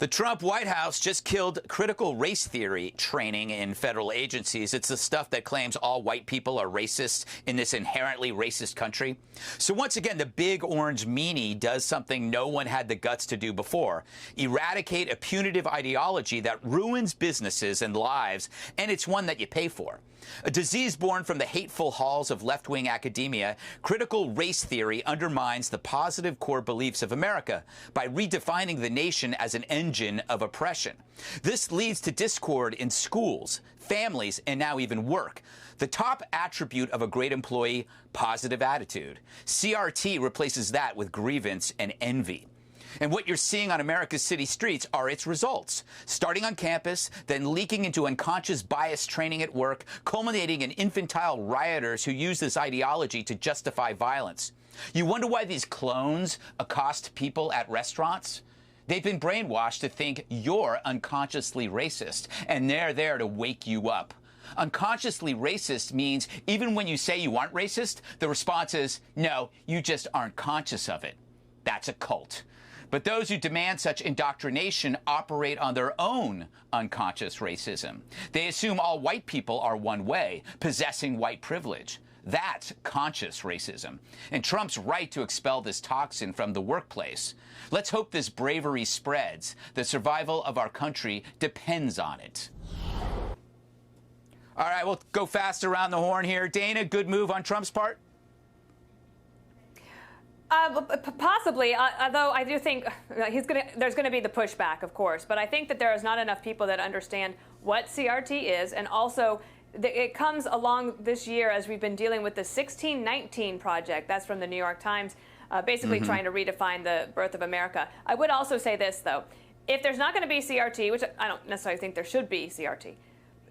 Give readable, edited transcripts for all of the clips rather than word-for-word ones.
The Trump White House just killed critical race theory training in federal agencies. It's the stuff that claims all white people are racist in this inherently racist country. So once again, the big orange meanie does something no one had the guts to do before: eradicate a punitive ideology that ruins businesses and lives, and it's one that you pay for. A disease born from the hateful halls of left-wing academia, critical race theory undermines the positive core beliefs of America by redefining the nation as an engine of oppression. This leads to discord in schools, families, and now even work. The top attribute of a great employee: positive attitude. CRT replaces that with grievance and envy. And what you're seeing on America's city streets are its results, starting on campus, then leaking into unconscious bias training at work, culminating in infantile rioters who use this ideology to justify violence. You wonder why these clones accost people at restaurants? They've been brainwashed to think you're unconsciously racist, and they're there to wake you up. Unconsciously racist means even when you say you aren't racist, the response is, no, you just aren't conscious of it. That's a cult. But those who demand such indoctrination operate on their own unconscious racism. They assume all white people are one way, possessing white privilege. That's conscious racism. And Trump's right to expel this toxin from the workplace. Let's hope this bravery spreads. The survival of our country depends on it. All right, we'll go fast around the horn here. Dana, good move on Trump's part? Possibly, although I do think there's going to be the pushback, of course. But I think that there is not enough people that understand what CRT is, and also it comes along this year as we've been dealing with the 1619 project. That's from the New York Times, basically trying to redefine the birth of America. I would also say this, though: if there's not going to be CRT, which I don't necessarily think there should be CRT,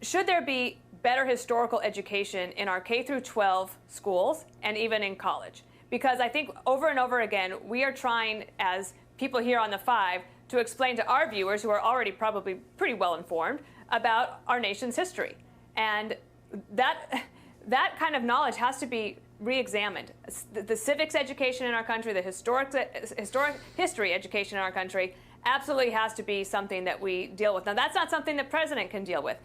should there be better historical education in our K through 12 schools and even in college? Because I think over and over again, we are trying, as people here on the Five, to explain to our viewers, who are already probably pretty well informed, about our nation's history. And that kind of knowledge has to be re-examined. The civics education in our country, the historic history education in our country, absolutely has to be something that we deal with. Now, that's not something the president can deal with.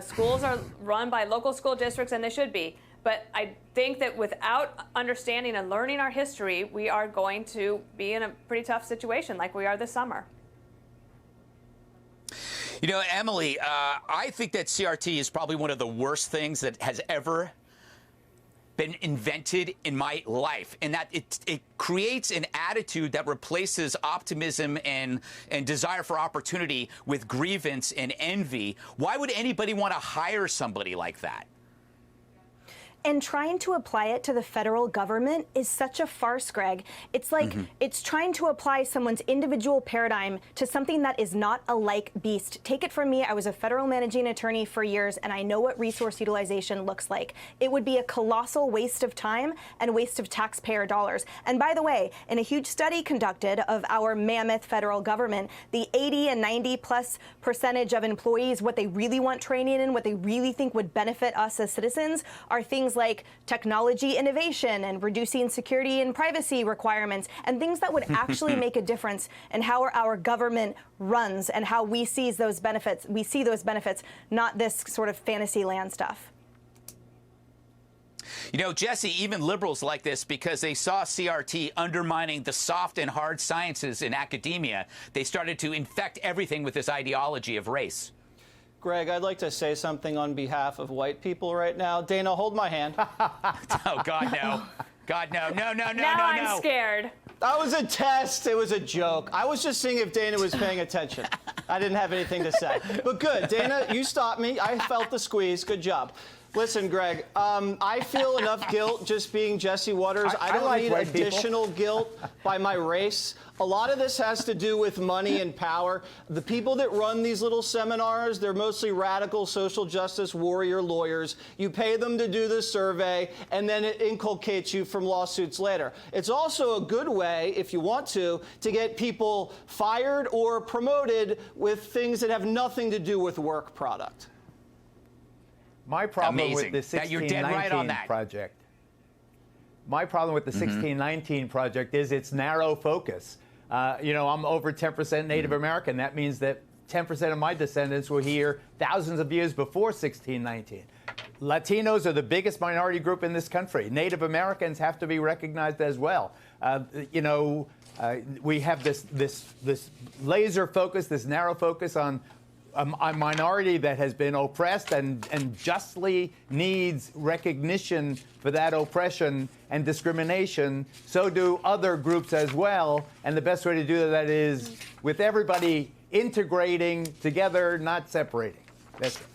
Schools are run by local school districts, and they should be. But I think that without understanding and learning our history, we are going to be in a pretty tough situation like we are this summer. You know, Emily, I think that CRT is probably one of the worst things that has ever been invented in my life, and that it creates an attitude that replaces optimism and desire for opportunity with grievance and envy. Why would anybody want to hire somebody like that? And trying to apply it to the federal government is such a farce, Greg. It's like it's trying to apply someone's individual paradigm to something that is not a like beast. Take it from me, I was a federal managing attorney for years, and I know what resource utilization looks like. It would be a colossal waste of time and waste of taxpayer dollars. And by the way, in a huge study conducted of our mammoth federal government, the 80 and 90+ % of employees, what they really want training in, what they really think would benefit us as citizens, are things like technology innovation and reducing security and privacy requirements, and things that would actually make a difference in how our government runs and how we see those benefits. We see those benefits, not this sort of fantasy land stuff. You know, Jesse, even liberals like this because they saw CRT undermining the soft and hard sciences in academia. They started to infect everything with this ideology of race. Greg, I'd like to say something on behalf of white people right now. Dana, hold my hand. Oh, God, no. God, no. No. Now I'm scared. That was a test. It was a joke. I was just seeing if Dana was paying attention. I didn't have anything to say. But good. Dana, you stopped me. I felt the squeeze. Good job. Listen, Greg, I feel enough guilt just being Jesse Waters. I don't need additional guilt by my race. A lot of this has to do with money and power. The people that run these little seminars, they're mostly radical social justice warrior lawyers. You pay them to do this survey, and then it inculcates you from lawsuits later. It's also a good way, if you want to get people fired or promoted with things that have nothing to do with work product. My problem with the You're dead right on 1619 that. project. My problem with the 1619 project is its narrow focus. I'm over 10% Native American. That means that 10% of my descendants were here thousands of years before 1619. Latinos are the biggest minority group in this country. Native Americans have to be recognized as well. We have this laser focus, this narrow focus on a minority that has been oppressed and justly needs recognition for that oppression and discrimination. So do other groups as well. And the best way to do that is with everybody integrating together, not separating. That's it.